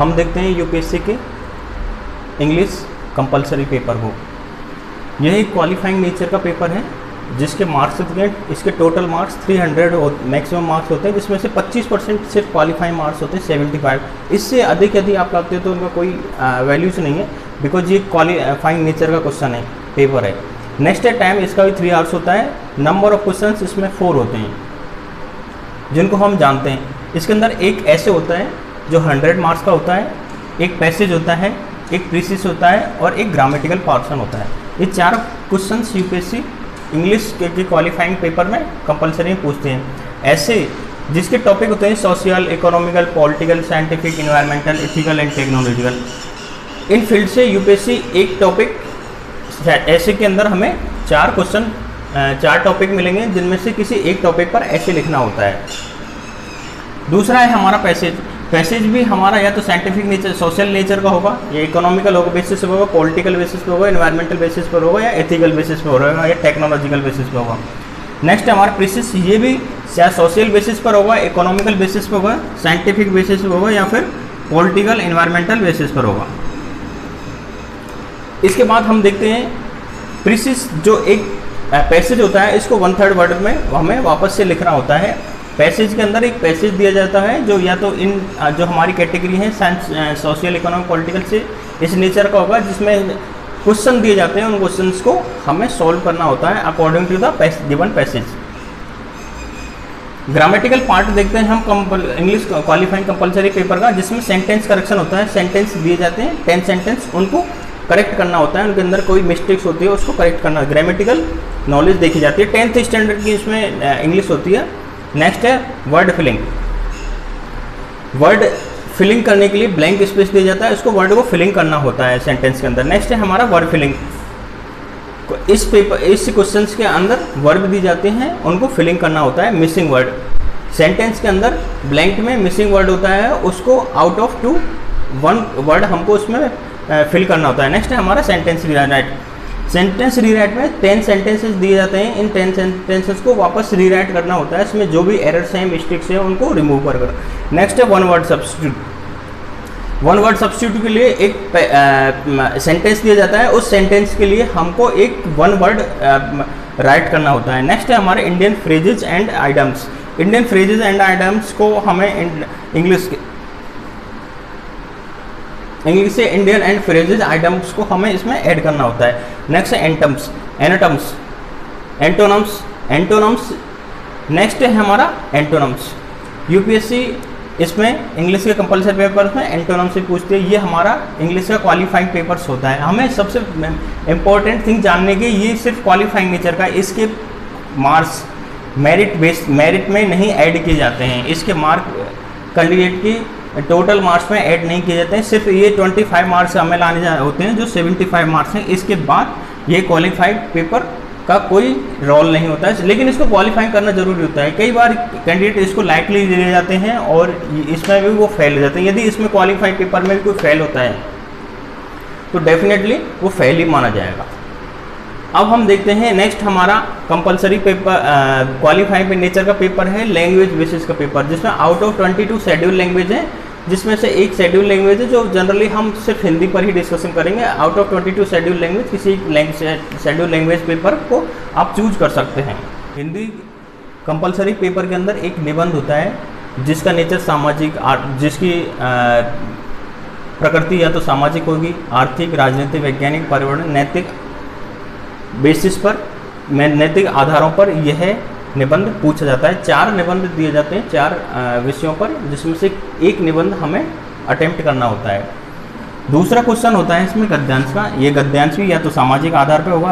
हम देखते हैं यूपीएससी के इंग्लिश कंपलसरी पेपर को। यह एक क्वालिफाइंग नेचर का पेपर है जिसके मार्क्स इसके टोटल मार्क्स 300 मैक्सिमम मार्क्स होते हैं, जिसमें से 25% सिर्फ क्वालिफाइंग मार्क्स होते हैं 75। इससे अधिक यदि आप लाते हो तो उनका कोई वैल्यूज नहीं है, बिकॉज ये क्वालिफाइंग नेचर का क्वेश्चन है, पेपर है। नेक्स्ट टाइम इसका भी 3 आवर्स होता है। नंबर ऑफ क्वेश्चन इसमें 4 होते हैं जिनको हम जानते हैं। इसके अंदर एक ऐसे होता है जो 100 मार्क्स का होता है, एक पैसेज होता है, एक प्रीसिस होता है और एक ग्रामेटिकल पोर्शन होता है। ये 4 क्वेश्चन यूपीएससी इंग्लिश के क्वालिफाइंग पेपर में कंपलसरी पूछते हैं, ऐसे जिसके टॉपिक होते हैं social, economical, political, scientific, environmental, ethical and technological. In field से यूपीएससी एक टॉपिक ऐसे के अंदर हमें 4 टॉपिक मिलेंगे जिनमें से किसी एक टॉपिक पर ऐसे लिखना होता है। दूसरा है हमारा पैसेज। पैसेज भी हमारा या तो साइंटिफिक नेचर, सोशल नेचर का होगा, या इकोनॉमिकल होगा बेसिस पर होगा, पॉलिटिकल बेसिस पर होगा, इन्वायरमेंटल बेसिस पर होगा, या एथिकल बेसिस पर होगा, या टेक्नोलॉजिकल बेसिस पर होगा। नेक्स्ट हमारा प्रीसिस, ये भी या सोशल बेसिस पर होगा, इकोनॉमिकल बेसिस पर होगा, साइंटिफिक बेसिस पर होगा, या फिर पॉलिटिकल इन्वायरमेंटल बेसिस पर होगा। इसके बाद हम देखते हैं प्रीसिस, जो एक पैसेज होता है, इसको 1/3 वर्ड में हमें वापस से लिखना होता है। पैसेज के अंदर एक पैसेज दिया जाता है जो या तो इन जो हमारी कैटेगरी है साइंस, सोशल, इकोनॉमिक, पॉलिटिकल से इस नेचर का होगा, जिसमें क्वेश्चन दिए जाते हैं, उन क्वेश्चंस को हमें सॉल्व करना होता है according to the given passage. Grammatical part देखते हैं हम इंग्लिश क्वालिफाइंग कंपलसरी पेपर का, जिसमें सेंटेंस करेक्शन होता है। सेंटेंस दिए जाते हैं 10 सेंटेंस, उनको करेक्ट करना होता है, उनके अंदर कोई मिस्टेक्स होती है उसको करेक्ट करना। ग्रामेटिकल नॉलेज देखी जाती है, 10th स्टैंडर्ड की इसमें इंग्लिश होती है। नेक्स्ट है वर्ड फिलिंग। वर्ड फिलिंग करने के लिए ब्लैंक स्पेस दिया जाता है, उसको वर्ड को फिलिंग करना होता है सेंटेंस के अंदर। नेक्स्ट है हमारा वर्ड फिलिंग। इस क्वेश्चंस के अंदर वर्ड दी जाते हैं, उनको फिलिंग करना होता है। मिसिंग वर्ड, सेंटेंस के अंदर ब्लैंक में मिसिंग वर्ड होता है, उसको आउट ऑफ 2 1 वर्ड हमको उसमें फिल करना होता है। नेक्स्ट है हमारा सेंटेंस रीराइट। सेंटेंस रीराइट में 10 सेंटेंसेस दिए जाते हैं, इन 10 सेंटेंसेस को वापस रीराइट करना होता है, इसमें जो भी एरर्स हैं, मिस्टेक्स हैं, उनको रिमूव कर। नेक्स्ट है 1 वर्ड सब्स्टिट्यूट। 1 वर्ड सब्स्टिट्यूट के लिए एक सेंटेंस दिया जाता है, उस सेंटेंस के लिए हमको एक 1 वर्ड राइट करना होता है। नेक्स्ट है हमारे Indian phrases and idioms. Indian phrases and idioms को हमें इंग्लिश से इंडियन एंड फ्रेजेज आइटम्स को हमें इसमें ऐड करना होता है। नेक्स्ट है एंटम्स, एनाटम्स, एंटोनम्स, एंटोनम्स। नेक्स्ट है हमारा एंटोनम्स। यूपीएससी इसमें इंग्लिश के कंपलसरी पेपर्स में एंटोनम से पूछते हैं। ये हमारा इंग्लिश का क्वालिफाइंग पेपर्स होता है। हमें सबसे इम्पोर्टेंट थिंग जानने की, ये सिर्फ क्वालिफाइंग नेचर का, इसके मार्क्स मेरिट में नहीं ऐड किए जाते हैं। इसके मार्क कैंडिडेट की टोटल मार्क्स में ऐड नहीं किए जाते हैं, सिर्फ ये 25 मार्क्स हमें लाने होते हैं जो 75 मार्क्स हैं। इसके बाद ये क्वालिफाइड पेपर का कोई रोल नहीं होता है, लेकिन इसको क्वालिफाई करना जरूरी होता है। कई बार कैंडिडेट इसको लाइटली ले जाते हैं और इसमें भी वो फेल हो जाते हैं। यदि इसमें क्वालिफाइड पेपर में भी कोई फेल होता है तो डेफिनेटली वो फेल ही माना जाएगा। अब हम देखते हैं नेक्स्ट हमारा कंपलसरी पेपर क्वालिफाइंग नेचर का पेपर है लैंग्वेज बेसिस का पेपर, जिसमें आउट ऑफ 22 शेड्यूल लैंग्वेज है, जिसमें से एक शेड्यूल लैंग्वेज है जो जनरली हम सिर्फ हिंदी पर ही डिस्कशन करेंगे। आउट ऑफ 22 शेड्यूल लैंग्वेज किसी शेड्यूल लैंग्वेज पेपर को आप चूज कर सकते हैं। हिंदी कंपलसरी पेपर के अंदर एक निबंध होता है जिसका नेचर सामाजिक, जिसकी प्रकृति या तो सामाजिक होगी, आर्थिक, राजनीतिक, वैज्ञानिक, पर्यावरण, नैतिक बेसिस पर, नैतिक आधारों पर यह निबंध पूछा जाता है। 4 निबंध दिए जाते हैं 4 विषयों पर, जिसमें से एक निबंध हमें अटेम्प्ट करना होता है। दूसरा क्वेश्चन होता है इसमें गद्यांश का। ये गद्यांश भी या तो सामाजिक आधार पर होगा,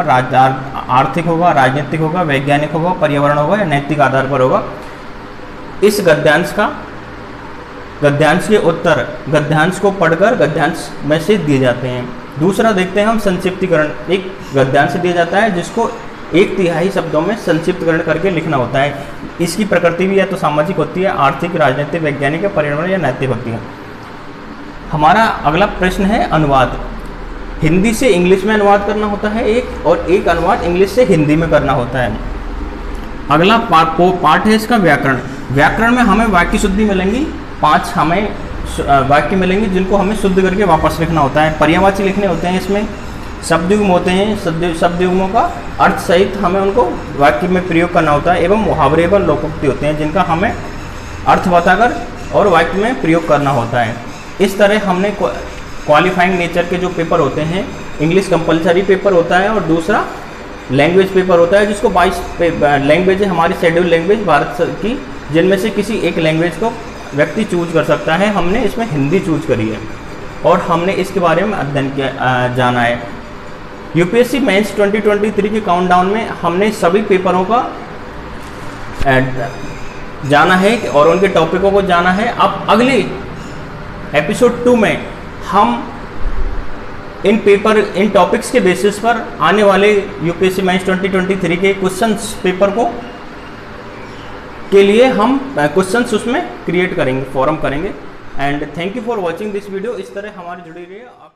आर्थिक होगा, राजनीतिक होगा, वैज्ञानिक होगा, पर्यावरण होगा या नैतिक आधार पर होगा। इस गद्यांश के उत्तर गद्यांश को पढ़कर गद्यांश में से दिए जाते हैं। दूसरा देखते हैं हम संक्षिप्तीकरण। एक गद्यांश दिया जाता है जिसको 1/3 शब्दों में संक्षिप्तकरण करके लिखना होता है। इसकी प्रकृति भी या तो सामाजिक होती है, आर्थिक, राजनीतिक, वैज्ञानिक, पर्यावरण या नैतिक होती है। हमारा अगला प्रश्न है अनुवाद। हिंदी से इंग्लिश में अनुवाद करना होता है एक, और एक अनुवाद इंग्लिश से हिंदी में करना होता है। अगला पार्ट है इसका व्याकरण। व्याकरण में हमें वाक्य शुद्धि मिलेंगी, 5 हमें वाक्य मिलेंगे जिनको हमें शुद्ध करके वापस लिखना होता है। पर्यायवाची लिखने होते हैं, इसमें शब्दयुग्म होते हैं, शब्दयुग्मों का अर्थ सहित हमें उनको वाक्य में प्रयोग करना होता है, एवं मुहावरे व लोकोक्ति होते हैं जिनका हमें अर्थ बताकर और वाक्य में प्रयोग करना होता है। इस तरह हमने क्वालिफाइंग नेचर के जो पेपर होते हैं, इंग्लिश कंपलसरी पेपर होता है और दूसरा लैंग्वेज पेपर होता है, जिसको 22 लैंग्वेज है हमारी शेड्यूल लैंग्वेज भारत की, जिनमें से किसी एक लैंग्वेज को व्यक्ति चूज कर सकता है। हमने इसमें हिंदी चूज करी है और हमने इसके बारे में अध्ययन किया जाना है। यूपीएससी मेंस 2023 के काउंटडाउन में हमने सभी पेपरों का जाना है और उनके टॉपिकों को जाना है। अब अगले एपिसोड 2 में हम इन टॉपिक्स के बेसिस पर आने वाले यूपीएससी मेंस 2023 के क्वेश्चंस पेपर के लिए हम क्वेश्चंस उसमें क्रिएट करेंगे, फॉरम करेंगे। And thank you for watching this video. इस तरह हमारी जुड़ी रही है आप।